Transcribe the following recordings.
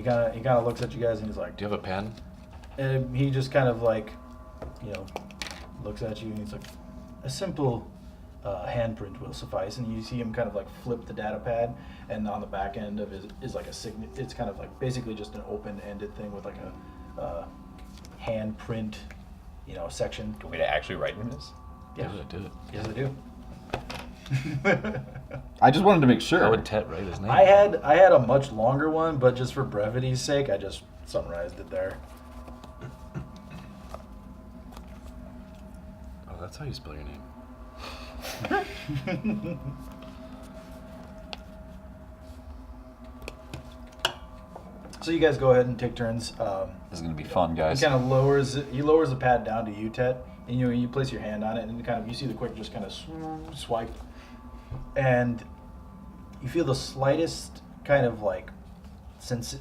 He kind of looks at you guys and he's like, Do you have a pen? and he just kind of like, looks at you and he's like, a simple handprint will suffice. And you see him kind of like flip the data pad, and on the back end of it is like a signet. It's kind of like basically just an open-ended thing with like a handprint, section. Do you want me to actually write in this? Yeah. Do it. Yes, I do. I just wanted to make sure. How would Tet write his name? I had a much longer one, but just for brevity's sake, I just summarized it there. Oh, that's how you spell your name. So you guys go ahead and take turns. This is gonna be fun, guys. He kind of lowers the pad down to you, Tet, and you place your hand on it, and you see the quick just kind of swipe, and you feel the slightest kind of like this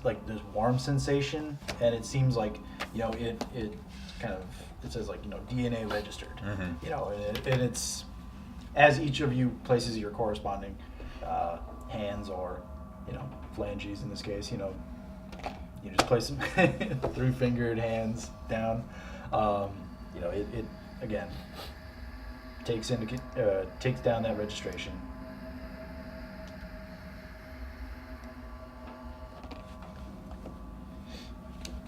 warm sensation, and it seems like it kind of it says like DNA registered, and it's as each of you places your corresponding hands or phalanges in this case, you just place them 3-fingered hands down. It again takes down that registration.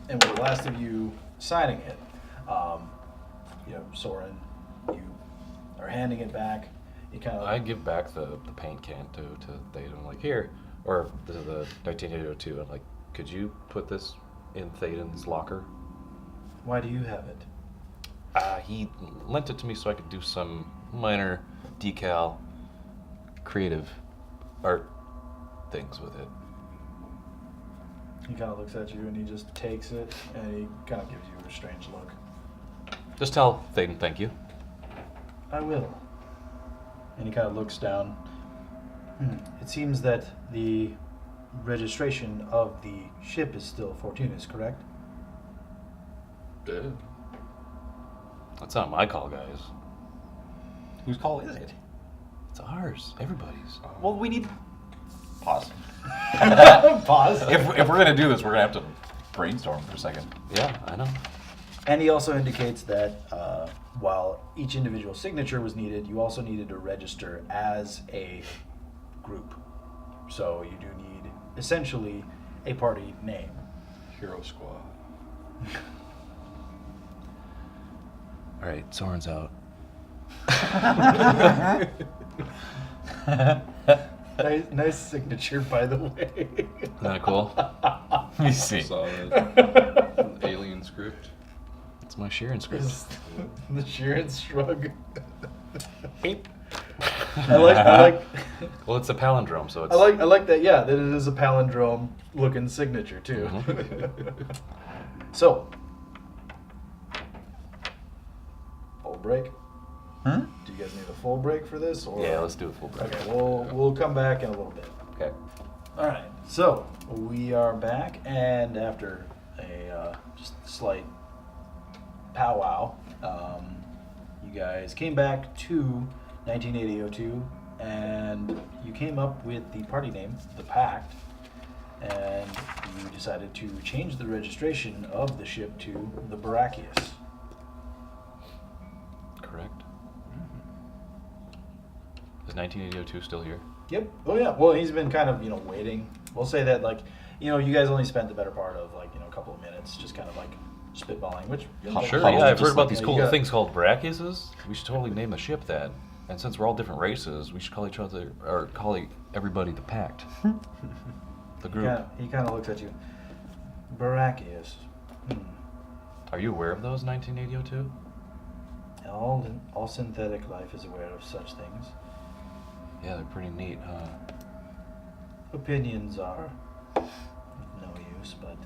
And with the last of you signing it, Soren, you are handing it back. You kind of I give back the paint can to Thaden. I'm like, here, or the 1982. I'm like, could you put this in Thaden's locker? Why do you have it? He lent it to me so I could do some minor decal, creative art things with it. He kind of looks at you and he just takes it and he kind of gives you a strange look. Just tell Thaden thank you. I will. And he kind of looks down. It seems that the registration of the ship is still Fortuna's, correct? That's not my call, guys. Whose call is it? It's ours. Everybody's. Well, we need... Pause. Pause. If we're gonna do this, we're gonna have to brainstorm for a second. Yeah, I know. And he also indicates that while each individual signature was needed, you also needed to register as a group. So you do need, essentially, a party name. Hero Squad. All right, Soren's out. Nice signature, by the way. Isn't that cool? Let me see. Solid. Alien script. It's my Sheeran script. The Sheeran shrug. Beep. I like. Well, it's a palindrome, so it's. I like that. Yeah, that it is a palindrome looking signature too. So, full break. Hmm? Do you guys need a full break for this? Or? Yeah, let's do a full break. Okay, we'll come back in a little bit. Okay. All right. So we are back, and after a just slight powwow, you guys came back to 1980-02, and you came up with the party name, the Pact, and you decided to change the registration of the ship to the Barachius. Correct. Is 1982 still here? Yep. Oh yeah. Well, he's been kind of waiting. We'll say that you guys only spent the better part of a couple of minutes just kind of spitballing, which Sure. Huddled, Yeah, I've just heard about like, these you cool got- things called Brachiuses. We should totally name the ship that. And since we're all different races, we should call each other or call everybody the Pact. The group. He kind of looks at you. Barachius. Are you aware of those 1982? All synthetic life is aware of such things. Yeah, they're pretty neat, huh? Opinions are of no use, but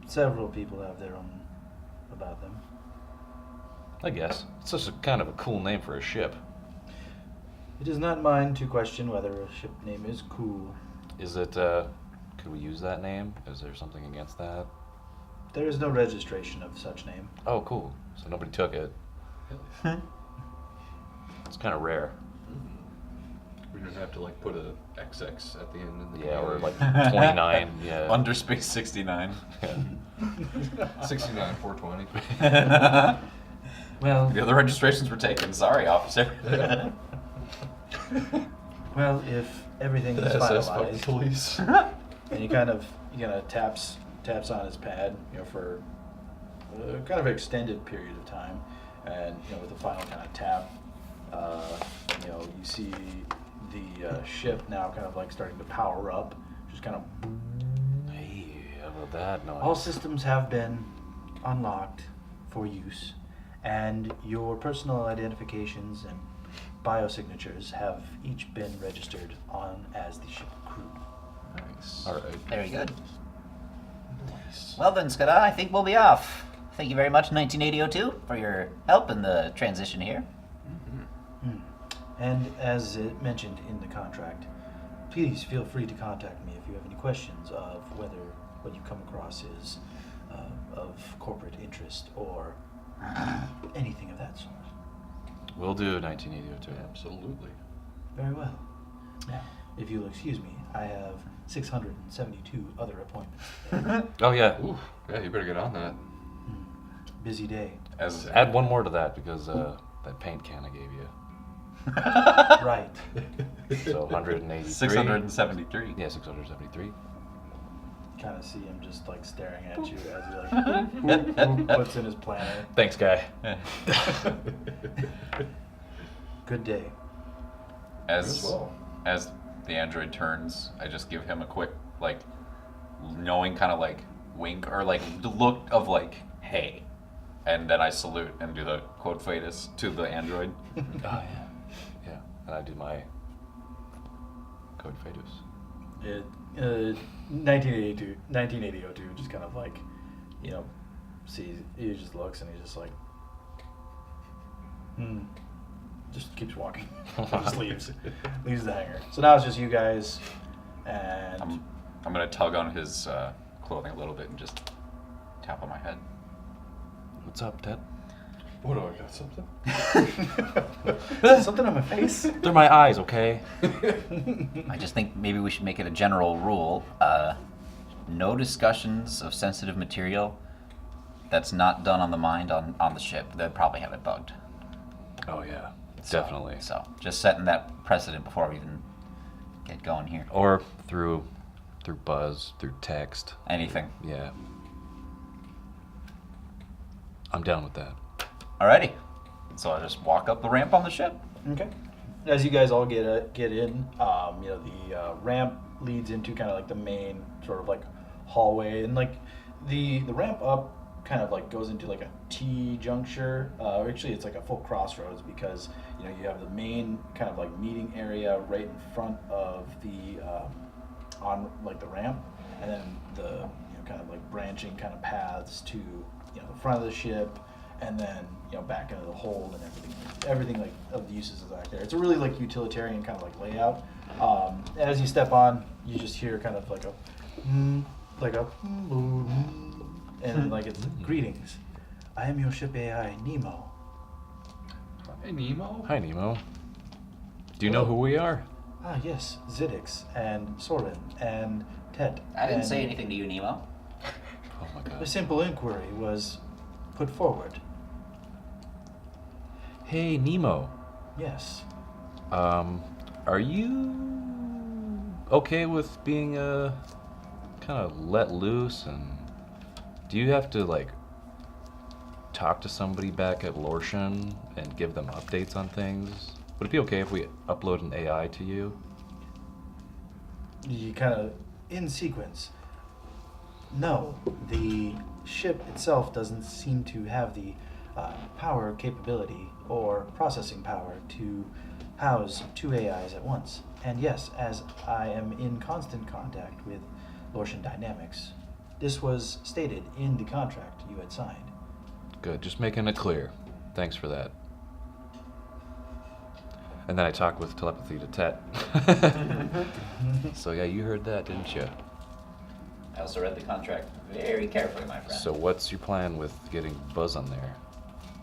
several people have their own about them. I guess. It's just kind of a cool name for a ship. It is not mine to question whether a ship name is cool. Is it, could we use that name? Is there something against that? There is no registration of such name. Oh, cool. So nobody took it. It's kind of rare. We don't have to like put a XX at the end. In the Yeah, or name. like 29. Yeah. Underspace 69. Yeah. 69 420. Well, The other registrations were taken. Sorry, officer. well, if everything is SS fucking finalized, police. and he kind of taps on his pad, for a kind of extended period of time, and with the final kind of tap, you see the ship now kind of like starting to power up, just kind of. Hey, how about that noise? All systems have been unlocked for use, and your personal identifications and biosignatures have each been registered on as the ship crew. Nice. All right. Very good. Nice. Well then, Skada, I think we'll be off. Thank you very much, 198002, for your help in the transition here. And as it mentioned in the contract, please feel free to contact me if you have any questions of whether what you come across is of corporate interest or anything of that sort. Will do, 1982. Absolutely. Very well. Now, if you'll excuse me, I have 672 other appointments. Oh, yeah. Ooh, yeah, you better get on that. Busy day. As Add one more to that because that paint can I gave you. Right. So 183. 673. Yeah, 673. Kind of see him just like staring at you as he like puts in his planner. Thanks, guy. Good day. As well. as the android turns, I just give him a quick like knowing kind of like wink or like the look of like hey, and then I salute and do the quote fetus to the android. Oh, yeah. Yeah. And I do my code fetus. 1982 just kind of like, sees, he just looks and he's just like, just keeps walking. Just leaves the hangar. So now it's just you guys, and I'm gonna tug on his clothing a little bit and just tap on my head. What's up, Ted? What do I got? Something? something on my face. They're my eyes, okay? I just think maybe we should make it a general rule. No discussions of sensitive material that's not done on the mind on the ship. They'd probably have it bugged. Oh, yeah. So- Definitely. So just setting that precedent before we even get going here. Or through buzz, through text. Anything. Yeah. I'm down with that. Alrighty. So I just walk up the ramp on the ship. Okay. As you guys all get in, the ramp leads into kind of like the main sort of like hallway, and like the ramp up kind of like goes into like a T juncture. Actually, it's like a full crossroads because you have the main kind of like meeting area right in front of the on like the ramp, and then the kind of like branching kind of paths to the front of the ship, and then back into the hold and everything like of the uses of that there. It's a really like utilitarian kind of like layout. As you step on, you just hear kind of like a and like it's greetings. I am your ship AI Nemo. Hey, Nemo. Hi, Nemo. Do you know who we are? Ah yes, Zidix and Soren and Ted. I didn't and say anything to you, Nemo. Oh, my A God. simple inquiry was put forward. Hey, Nemo. Yes. Are you okay with being kind of let loose, and do you have to like talk to somebody back at Lorshan and give them updates on things? Would it be okay if we upload an AI to you? You kind of in sequence. No, the ship itself doesn't seem to have the power capability or processing power to house two AIs at once. And yes, as I am in constant contact with Lorshan Dynamics, this was stated in the contract you had signed. Good, just making it clear. Thanks for that. And then I talk with telepathy to Tet. So yeah, you heard that, didn't you? I also read the contract very carefully, my friend. So what's your plan with getting Buzz on there?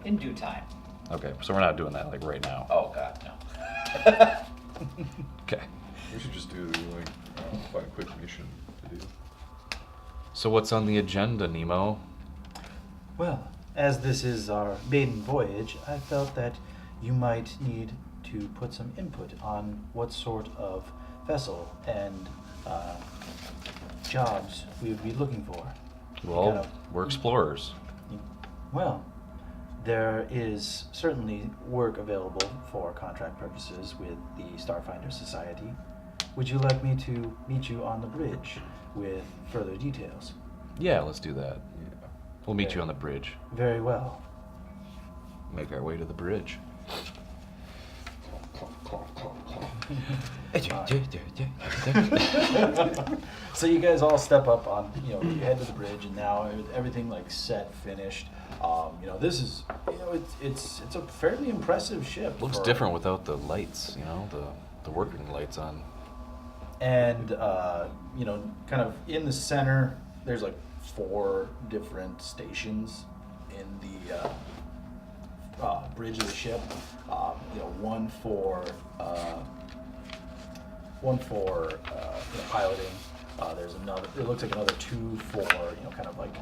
In due time. Okay, so we're not doing that like right now. Oh God, no. Okay. We should just do like find a quick mission to do. So what's on the agenda, Nemo? Well, as this is our maiden voyage, I felt that you might need to put some input on what sort of vessel and jobs we would be looking for. Well, Kind of- we're explorers. Well, there is certainly work available for contract purposes with the Starfinder Society. Would you like me to meet you on the bridge with further details? Yeah, let's do that. Yeah. We'll meet Okay. you on the bridge. Very well. Make our way to the bridge. So you guys all step up on, you head to the bridge, and now everything like set, finished. This is, it's a fairly impressive ship. Looks for- different without the lights, the working lights on. And kind of in the center, there's like 4 different stations in the bridge of the ship. One for piloting. There's another. It looks like another 2 for kind of like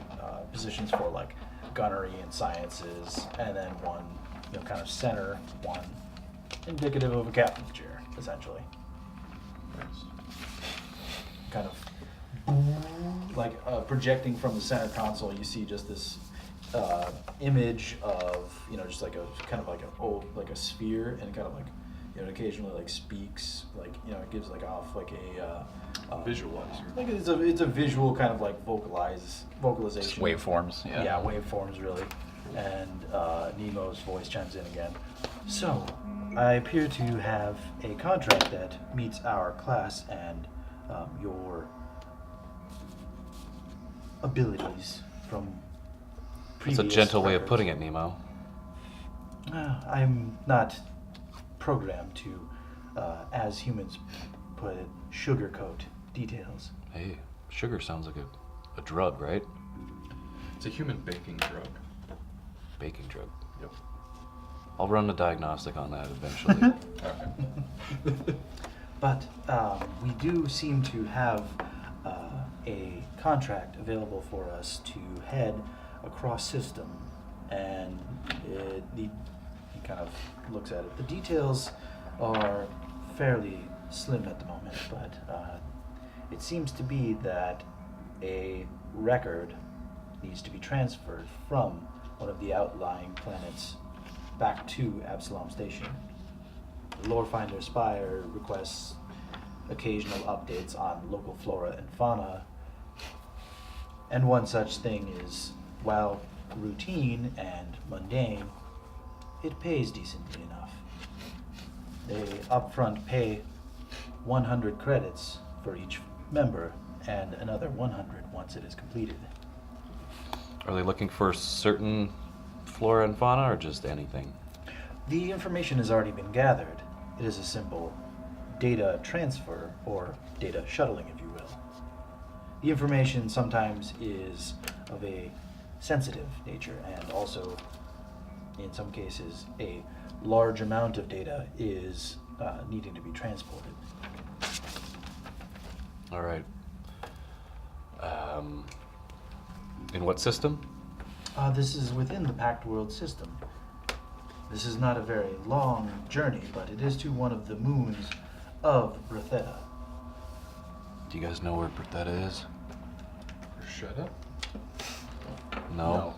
positions for like gunnery and sciences, and then one kind of center one, indicative of a captain's chair, essentially. Kind of like projecting from the center console, you see just this image of just like a kind of like an old like a sphere, and kind of like it occasionally like speaks, like it gives like off like a Visualizer. like it's a visual kind of like vocalization Waveforms. Yeah. yeah, waveforms really. And Nemo's voice chimes in again. So, I appear to have a contract that meets our class and your abilities from It's previous a gentle way of records. putting it, Nemo. I'm not programmed to, as humans put it, sugarcoat details. Hey, sugar sounds like a drug, right? It's a human baking drug. Baking drug. Yep. I'll run a diagnostic on that eventually. Okay. But we do seem to have a contract available for us to head across system, and he kind of looks at it. The details are fairly slim at the moment, but it seems to be that a record needs to be transferred from one of the outlying planets back to Absalom Station. The Lorefinder Spire requests occasional updates on local flora and fauna, and one such thing is, while routine and mundane, it pays decently enough. They upfront pay 100 credits for each member, and another 100 once it is completed. Are they looking for certain flora and fauna or just anything? The information has already been gathered. It is a simple data transfer, or data shuttling, if you will. The information sometimes is of a sensitive nature, and also, in some cases, a large amount of data is needing to be transported. All right. In what system? This is within the Pact world system. This is not a very long journey, but it is to one of the moons of Bretheta. Do you guys know where Berthetta is? Shut up. No.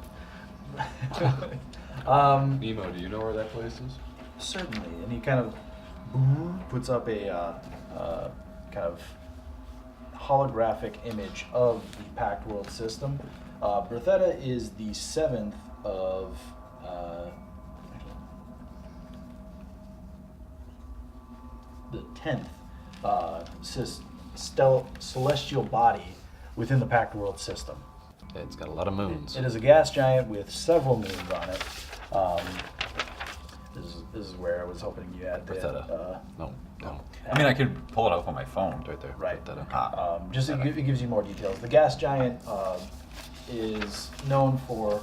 Nemo, do you know where that place is? Certainly, and he kind of puts up a kind of holographic image of the Pact world system. Bretheta is the 7th of the 10th celestial body within the Pact world system. It's got a lot of moons. It is a gas giant with several moons on it. This is where I was hoping you had Bretheta. No. I mean, I could pull it up on my phone. Right there. Right. Berthetta. Just it gives you more details. The gas giant is known for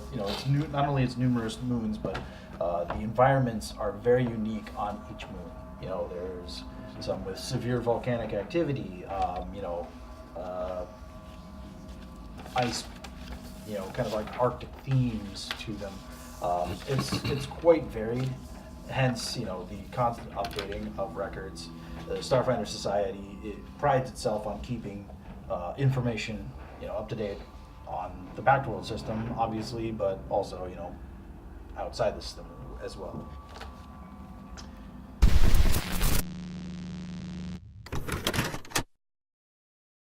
not only its numerous moons, but the environments are very unique on each moon. There's some with severe volcanic activity, ice, kind of like Arctic themes to them. It's quite varied, hence, the constant updating of records. The Starfinder Society, it prides itself on keeping information, up to date on the Pact World system, obviously, but also, outside the system as well.